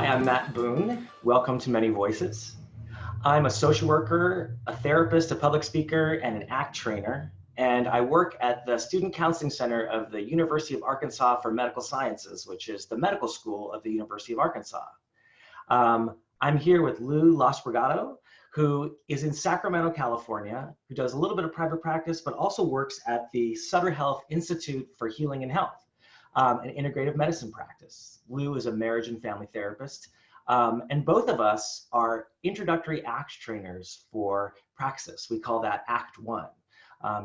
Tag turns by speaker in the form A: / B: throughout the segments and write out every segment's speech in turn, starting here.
A: Hi, I'm Matt Boone. Welcome to Many Voices. I'm a social worker, a therapist, a public speaker, and an ACT trainer. And I work at the Student Counseling Center of the University of Arkansas for Medical Sciences, which is the medical school of the University of Arkansas. I'm here with Lou Lasprugato, who is in Sacramento, California, who does a little bit of private practice, but also works at the Sutter Health Institute for Healing and Health, an integrative medicine practice. Lou is a marriage and family therapist, and both of us are introductory ACT trainers for Praxis. We call that Act 1.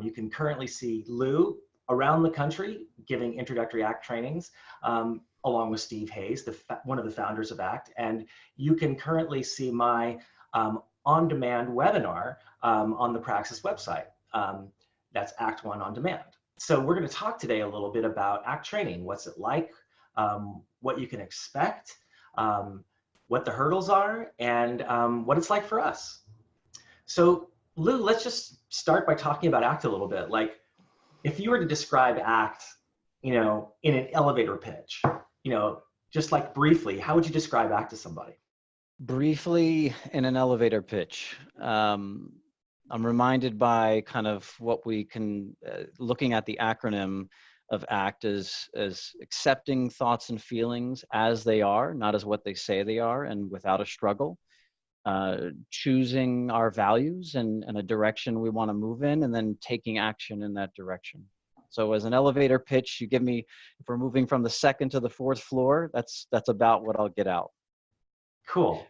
A: You can currently see Lou around the country giving introductory ACT trainings, along with Steve Hayes, one of the founders of ACT. And you can currently see my on-demand webinar on the Praxis website. That's Act 1 on demand. So we're going to talk today a little bit about ACT training. What's it like? What you can expect, what the hurdles are, and what it's like for us. So Lou, let's just start by talking about ACT a little bit. Like, if you were to describe ACT, in an elevator pitch, just like briefly, how would you describe ACT to somebody?
B: Briefly, in an elevator pitch, I'm reminded by kind of what we can, looking at the acronym of ACT as accepting thoughts and feelings as they are, not as what they say they are, and without a struggle. Choosing our values and a direction we want to move in, and then taking action in that direction. So as an elevator pitch, you give me, if we're moving from the second to the fourth floor, that's about what I'll get out.
A: Cool.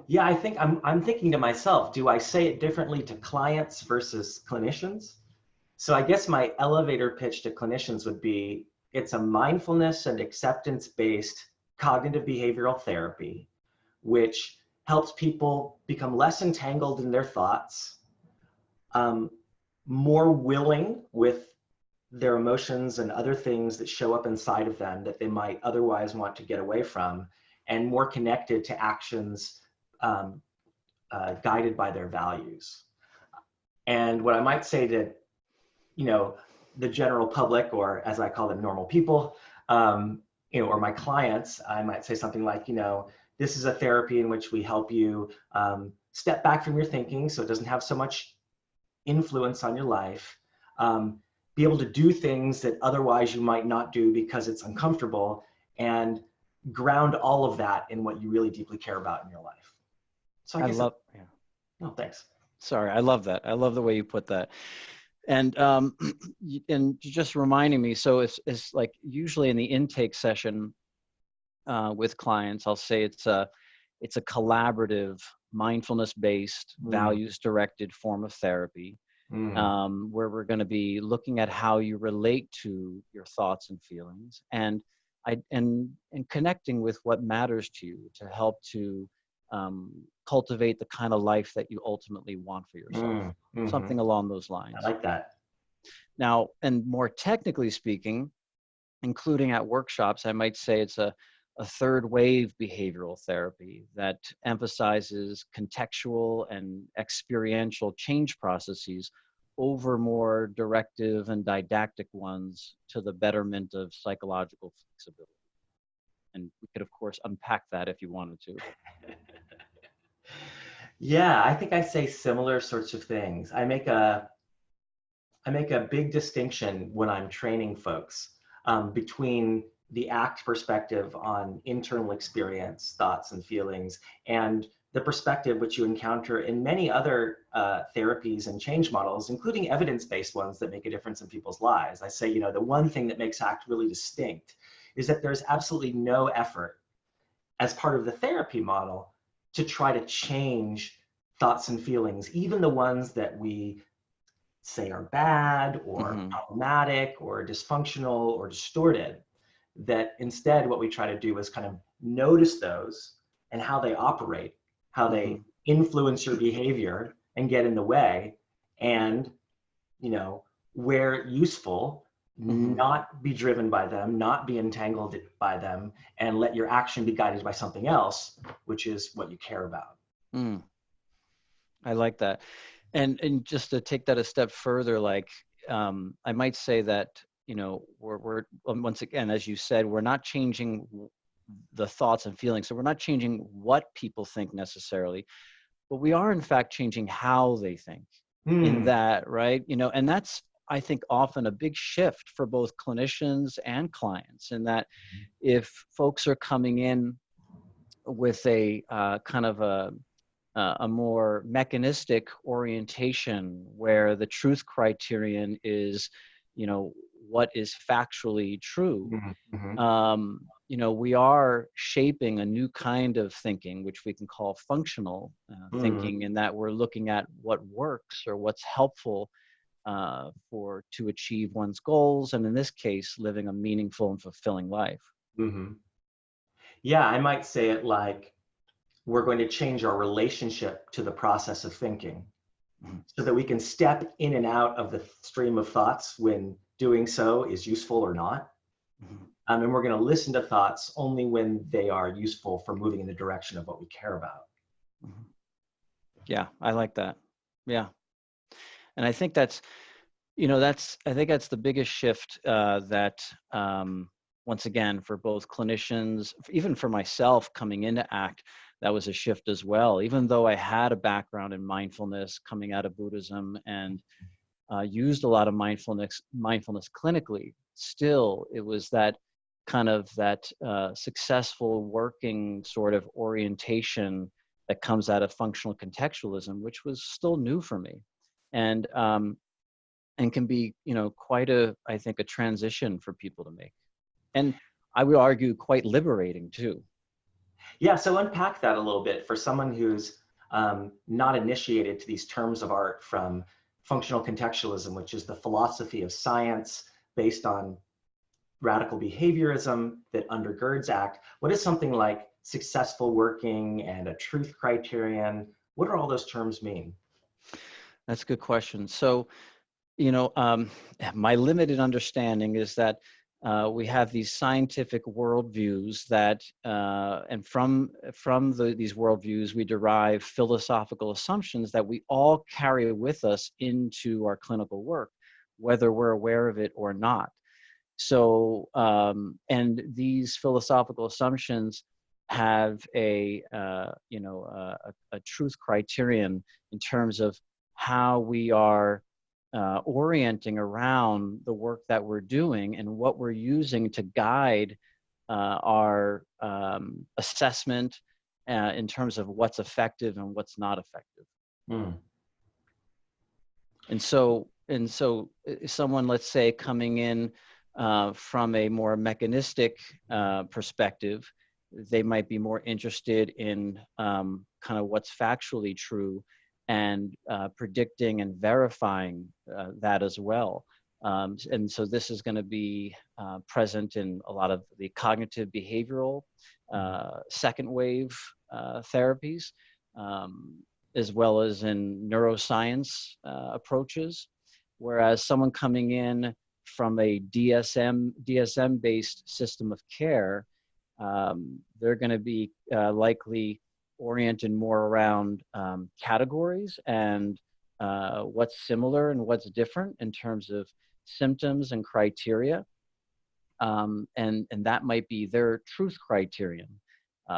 A: Yeah, I think I'm thinking to myself, do I say it differently to clients versus clinicians? So I guess my elevator pitch to clinicians would be, it's a mindfulness and acceptance-based cognitive behavioral therapy, which helps people become less entangled in their thoughts, more willing with their emotions and other things that show up inside of them that they might otherwise want to get away from, and more connected to actions guided by their values. And what I might say to the general public, or as I call them, normal people, or my clients, I might say something like, this is a therapy in which we help you step back from your thinking so it doesn't have so much influence on your life, be able to do things that otherwise you might not do because it's uncomfortable, and ground all of that in what you really deeply care about in your life. So I love, yeah. No, thanks.
B: Sorry, I love that. I love the way you put that. And just reminding me, so it's like usually in the intake session with clients, I'll say it's a collaborative, mindfulness-based, values-directed form of therapy, where we're going to be looking at how you relate to your thoughts and feelings, and connecting with what matters to you to help to cultivate the kind of life that you ultimately want for yourself. Something along those lines.
A: I like that.
B: Now, and more technically speaking, including at workshops, I might say it's a third wave behavioral therapy that emphasizes contextual and experiential change processes over more directive and didactic ones to the betterment of psychological flexibility. And we could, of course, unpack that if you wanted to.
A: Yeah, I think I say similar sorts of things. I make a big distinction when I'm training folks between the ACT perspective on internal experience, thoughts and feelings, and the perspective which you encounter in many other therapies and change models, including evidence-based ones that make a difference in people's lives. I say, the one thing that makes ACT really distinct is that there's absolutely no effort as part of the therapy model to try to change thoughts and feelings, even the ones that we say are bad or problematic or dysfunctional or distorted. That instead what we try to do is kind of notice those and how they operate, how they influence your behavior and get in the way, and where useful, not be driven by them, not be entangled by them, and let your action be guided by something else, which is what you care about.
B: I like that. And just to take that a step further, like I might say that, we're once again, as you said, we're not changing the thoughts and feelings. So we're not changing what people think necessarily, but we are in fact changing how they think in
A: Hmm.
B: that, right? And that's, I think, often a big shift for both clinicians and clients, in that if folks are coming in with a kind of a more mechanistic orientation, where the truth criterion is, what is factually true.
A: Mm-hmm.
B: We are shaping a new kind of thinking, which we can call functional
A: Mm.
B: thinking, in that we're looking at what works or what's helpful to achieve one's goals, and in this case, living a meaningful and fulfilling life.
A: Mm-hmm. Yeah, I might say it like we're going to change our relationship to the process of thinking
B: Mhm.
A: so that we can step in and out of the stream of thoughts when doing so is useful or not.
B: Mhm.
A: And we're going to listen to thoughts only when they are useful for moving in the direction of what we care about.
B: Mhm. Yeah, I like that. Yeah, and I think that's the biggest shift that once again, for both clinicians, even for myself coming into ACT, that was a shift as well. Even though I had a background in mindfulness coming out of Buddhism, and used a lot of mindfulness clinically, still it was that kind of that successful working sort of orientation that comes out of functional contextualism, which was still new for me. And can be, quite I think, a transition for people to make. And I would argue quite liberating too.
A: Yeah, so unpack that a little bit for someone who's not initiated to these terms of art from functional contextualism, which is the philosophy of science based on radical behaviorism that undergirds ACT. What is something like successful working and a truth criterion? What do all those terms mean?
B: That's a good question. So, you know, um, my limited understanding is that we have these scientific worldviews that, and from these worldviews, we derive philosophical assumptions that we all carry with us into our clinical work, whether we're aware of it or not. So, and these philosophical assumptions have a truth criterion in terms of how we are orienting around the work that we're doing and what we're using to guide our assessment in terms of what's effective and what's not effective.
A: Hmm.
B: Someone, let's say, coming in from a more mechanistic perspective, they might be more interested in kind of what's factually true, and predicting and verifying that as well. And so this is going to be present in a lot of the cognitive behavioral second wave therapies, as well as in neuroscience approaches. Whereas someone coming in from a DSM-based system of care, they're going to be likely oriented more around categories and what's similar and what's different in terms of symptoms and criteria. And that might be their truth criterion.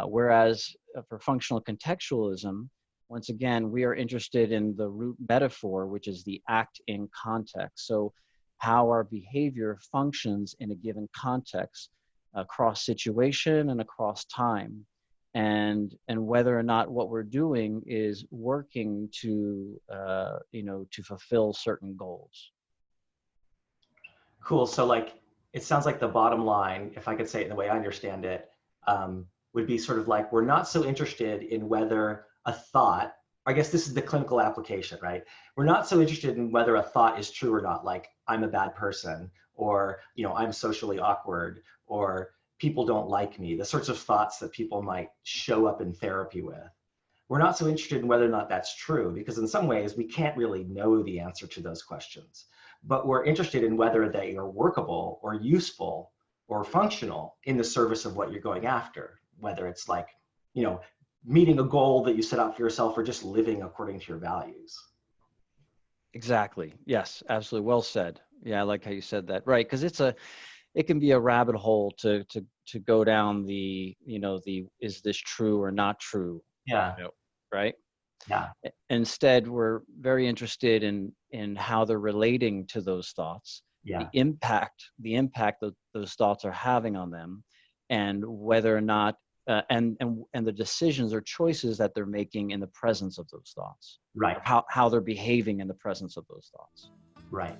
B: Whereas for functional contextualism, once again, we are interested in the root metaphor, which is the act in context. So how our behavior functions in a given context, across situation and across time, and whether or not what we're doing is working to to fulfill certain goals.
A: Cool. So like, it sounds like the bottom line, if I could say it in the way I understand it, would be sort of like, we're not so interested in whether a thought, I guess this is the clinical application, right? We're not so interested in whether a thought is true or not, like I'm a bad person, or, I'm socially awkward, or people don't like me, the sorts of thoughts that people might show up in therapy with. We're not so interested in whether or not that's true, because in some ways we can't really know the answer to those questions. But we're interested in whether they are workable or useful or functional in the service of what you're going after, whether it's like, you know, meeting a goal that you set out for yourself or just living according to your values.
B: Exactly. Yes, absolutely. Well said. Yeah, I like how you said that. Right, because it can be a rabbit hole to go down the, the, is this true or not true?
A: Yeah.
B: Right?
A: Yeah.
B: Instead, we're very interested in how they're relating to those thoughts,
A: Yeah.
B: the impact that those thoughts are having on them, and whether or not and the decisions or choices that they're making in the presence of those thoughts,
A: Right.
B: how they're behaving in the presence of those thoughts.
A: Right.